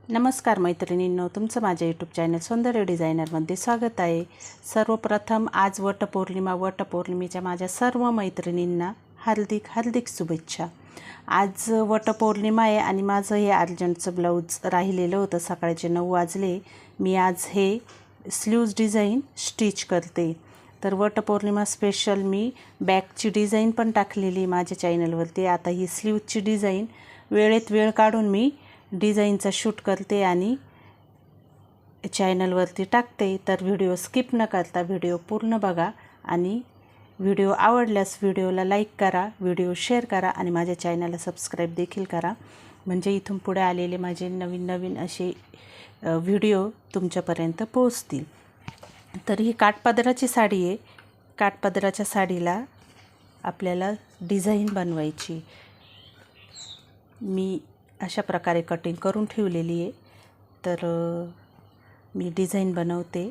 नमस्कार मैत्रिणींनो, तुमचं माझ्या यूट्यूब चॅनल सौंदर्य डिझायनरमध्ये स्वागत आहे। सर्वप्रथम आज वटपौर्णिमेच्या माझ्या सर्व मैत्रिणींना हार्दिक शुभेच्छा। आज वटपौर्णिमा आहे आणि माझं हे अर्जंटचं ब्लाऊज राहिलेलं होतं। सकाळचे 9 वाजले। मी आज हे स्लीव्ज डिझाईन स्टिच करते। तर वटपौर्णिमा स्पेशल मी बॅकची डिझाईन पण टाकलेली माझ्या चॅनलवरती। आता ही स्लीव्जची डिझाईन वेळेत वेळ काढून मी डिझाईनचा शूट करते आणि चॅनलवरती टाकते। तर व्हिडिओ स्किप न करता व्हिडिओ पूर्ण बघा आणि व्हिडिओ आवडल्यास व्हिडिओला लाईक करा, व्हिडिओ शेअर करा आणि माझ्या चॅनलला सबस्क्राईब देखील करा, म्हणजे इथून पुढे आलेले माझे नवीन असे व्हिडिओ तुमच्यापर्यंत पोहोचतील। तर ही काठपदराची साडी आहे। काठपदराच्या साडीला आपल्याला डिझाईन बनवायची। मी अशा प्रकारे कटिंग करून ठेवलेली आहे। तर मी डिझाईन बनवते।